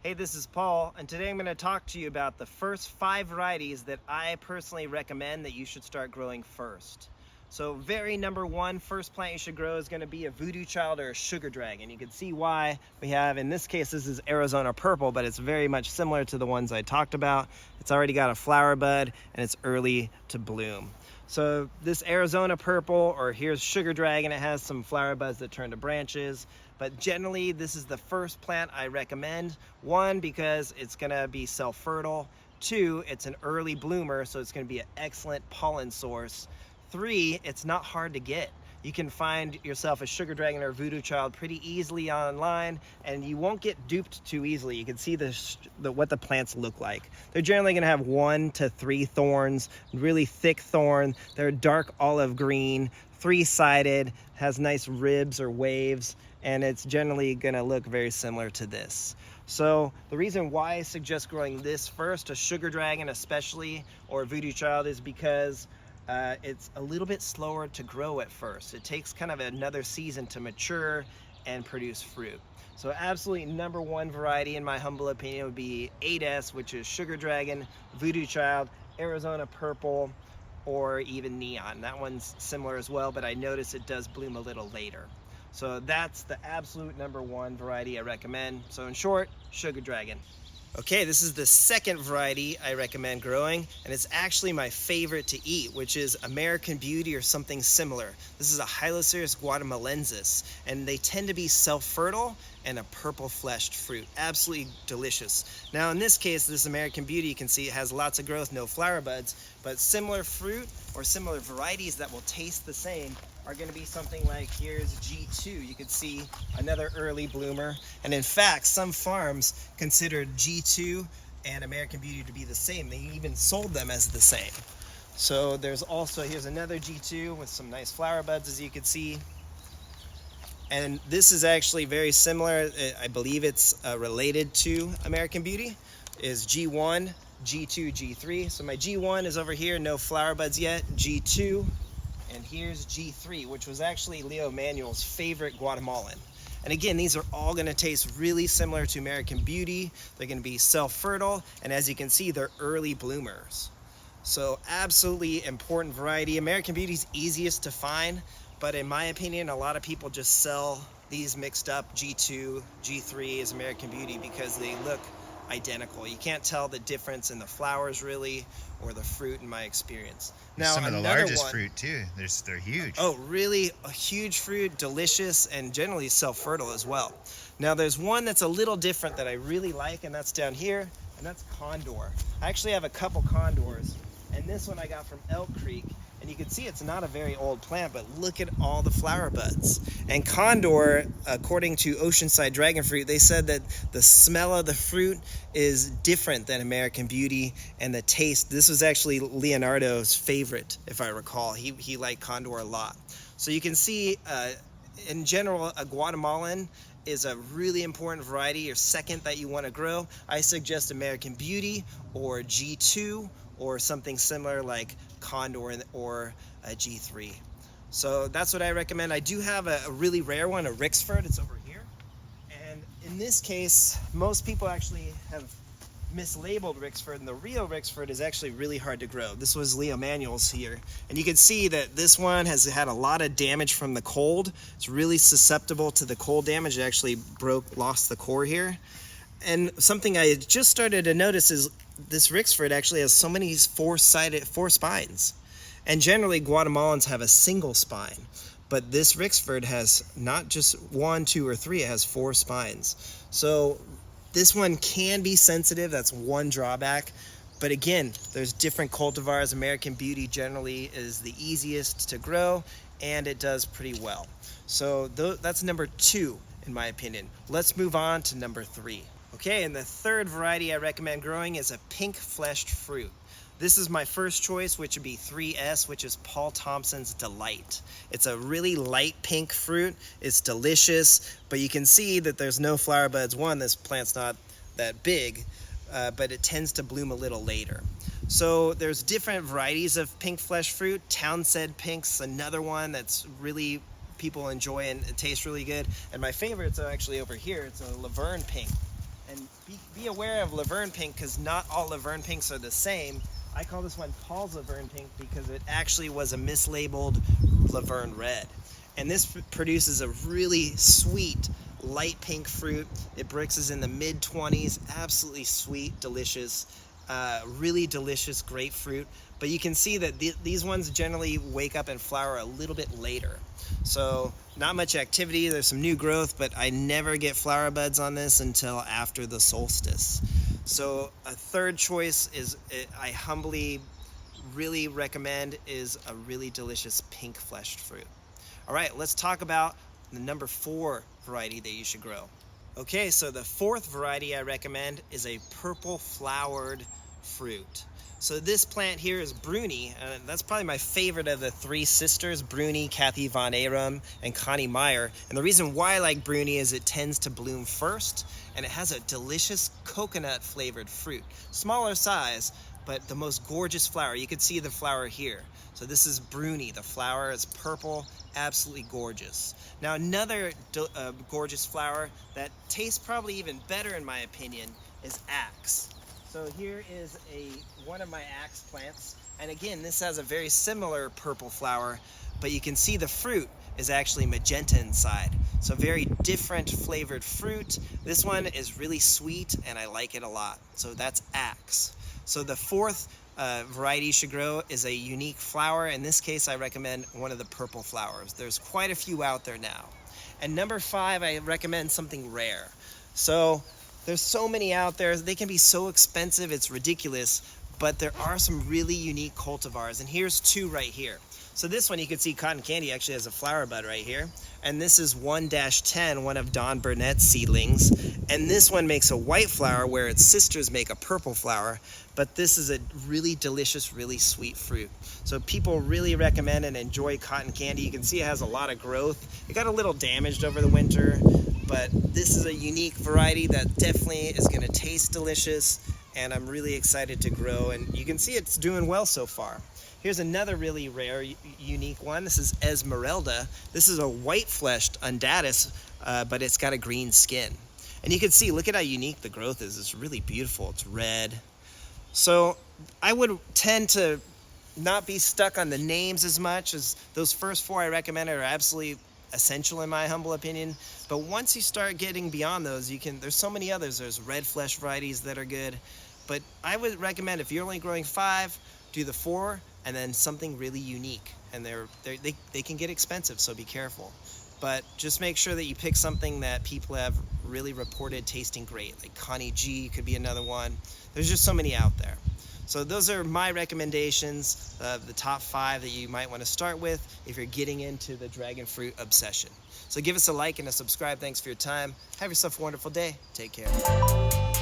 Hey, this is Paul, and today I'm going to talk to you about the first 5 varieties that I personally recommend that you should start growing first. So number one, first plant you should grow is going to be a voodoo child or a sugar dragon. You can see why we have, in this case, this is Arizona purple, but it's very much similar to the ones I talked about. It's already got a flower bud and it's early to bloom. So this Arizona purple, or here's sugar dragon, it has some flower buds that turn to branches. But generally, this is the first plant I recommend. One, because it's gonna be self-fertile. Two, it's an early bloomer, so it's gonna be an excellent pollen source. Three, it's not hard to get. You can find yourself a sugar dragon or voodoo child pretty easily online, and you won't get duped too easily. You can see what the plants look like. They're generally gonna have 1 to 3 thorns, really thick thorn. They're dark olive green, 3-sided, has nice ribs or waves, and it's generally gonna look very similar to this. So the reason why I suggest growing this first, a sugar dragon especially, or a voodoo child, is because it's a little bit slower to grow at first. It takes kind of another season to mature and produce fruit. So absolutely number one variety, in my humble opinion, would be 8S, which is sugar dragon, voodoo child, Arizona purple, or even neon. That one's similar as well, but I notice it does bloom a little later. So that's the absolute number one variety I recommend. So in short, sugar dragon. Okay, this is the second variety I recommend growing, and it's actually my favorite to eat, which is American Beauty or something similar. This is a Hylocereus guatemalensis, and they tend to be self-fertile and a purple-fleshed fruit. Absolutely delicious. Now in this case, this American Beauty, you can see it has lots of growth, no flower buds, but similar fruit or similar varieties that will taste the same are going to be something like, here's G2. You can see another early bloomer, and in fact some farms considered G2 and American Beauty to be the same. They even sold them as the same. So there's also, here's another G2 with some nice flower buds, as you can see. And this is actually very similar. I believe it's related to American Beauty, is G1, G2, G3. So my G1 is over here, no flower buds yet. G2, and here's G3, which was actually Leo Manuel's favorite Guatemalan. And again, these are all gonna taste really similar to American Beauty. They're gonna be self-fertile, and as you can see, they're early bloomers. So absolutely important variety. American Beauty's easiest to find, but in my opinion, a lot of people just sell these mixed up. G2, G3 is American Beauty because they look identical. You can't tell the difference in the flowers really, or the fruit, in my experience. Now, some of the largest fruit too. They're huge. Oh, really? A huge fruit, delicious, and generally self-fertile as well. Now there's one that's a little different that I really like, and that's down here, and that's Condor. I actually have a couple Condors, and this one I got from Elk Creek. And you can see it's not a very old plant, but look at all the flower buds. And Condor, according to Oceanside Dragon Fruit, they said that the smell of the fruit is different than American Beauty, and the taste, this was actually Leonardo's favorite, if I recall. He liked Condor a lot. So you can see, in general, a Guatemalan is a really important variety, or second that you want to grow. I suggest American Beauty or G2 or something similar like Condor or a G3. So that's what I recommend. I do have a really rare one, a Rixford. It's over here. And in this case, most people actually have mislabeled Rixford, and the real Rixford is actually really hard to grow. This was Leo Manuel's here. And you can see that this one has had a lot of damage from the cold. It's really susceptible to the cold damage. It actually lost the core here. And something I just started to notice is this Rixford actually has so many four spines. And generally Guatemalans have a single spine, but this Rixford has not just 1, 2, or 3, it has 4 spines. So this one can be sensitive, that's one drawback. But again, there's different cultivars. American Beauty generally is the easiest to grow, and it does pretty well. So that's number 2 in my opinion. Let's move on to number 3. Okay, and the third variety I recommend growing is a pink-fleshed fruit. This is my first choice, which would be 3S, which is Paul Thompson's Delight. It's a really light pink fruit. It's delicious, but you can see that there's no flower buds. One, this plant's not that big, but it tends to bloom a little later. So there's different varieties of pink-fleshed fruit. Townsend Pink's another one that's really people enjoy and it tastes really good. And my favorites are actually over here. It's a Laverne Pink. And be aware of Laverne pink because not all Laverne pinks are the same. I call this one Paul's Laverne pink because it actually was a mislabeled Laverne red. And this produces a really sweet light pink fruit. It Brixes in the mid-20s, absolutely sweet, delicious, really delicious grapefruit. But you can see that these ones generally wake up and flower a little bit later. So not much activity, there's some new growth, but I never get flower buds on this until after the solstice. So a third choice is, I humbly really recommend, is a really delicious pink fleshed fruit. All right, let's talk about the number 4 variety that you should grow. Okay, so the 4th variety I recommend is a purple flowered fruit. So this plant here is Bruni, and that's probably my favorite of the 3 sisters, Bruni, Kathy Von Arum, and Connie Meyer. And the reason why I like Bruni is it tends to bloom first, and it has a delicious coconut flavored fruit. Smaller size, but the most gorgeous flower. You can see the flower here. So this is Bruni. The flower is purple, absolutely gorgeous. Now another gorgeous flower that tastes probably even better in my opinion is Axe. So here is one of my Axe plants, and again this has a very similar purple flower, but you can see the fruit is actually magenta inside. So very different flavored fruit. This one is really sweet and I like it a lot. So that's Axe. So the 4th variety you should grow is a unique flower. In this case I recommend one of the purple flowers. There's quite a few out there now. And number 5, I recommend something rare. So there's so many out there, they can be so expensive, it's ridiculous, but there are some really unique cultivars, and here's 2 right here. So this one, you can see Cotton Candy actually has a flower bud right here, and this is 1-10, one of Don Burnett's seedlings, and this one makes a white flower where its sisters make a purple flower, but this is a really delicious, really sweet fruit. So people really recommend and enjoy Cotton Candy. You can see it has a lot of growth. It got a little damaged over the winter, but this is a unique variety that definitely is going to taste delicious, and I'm really excited to grow, and you can see it's doing well so far. Here's another really rare, unique one. This is Esmeralda. This is a white-fleshed undatus, but it's got a green skin. And you can see, look at how unique the growth is. It's really beautiful. It's red. So I would tend to not be stuck on the names as much, as those first 4 I recommend are absolutely essential in my humble opinion. But once you start getting beyond those, there's so many others. There's red flesh varieties that are good. But I would recommend, if you're only growing 5, do the 4 and then something really unique. And they can get expensive, so be careful. But just make sure that you pick something that people have really reported tasting great. Like Connie G could be another one. There's just so many out there. So those are my recommendations of the top 5 that you might want to start with if you're getting into the dragon fruit obsession. So give us a like and a subscribe. Thanks for your time. Have yourself a wonderful day. Take care.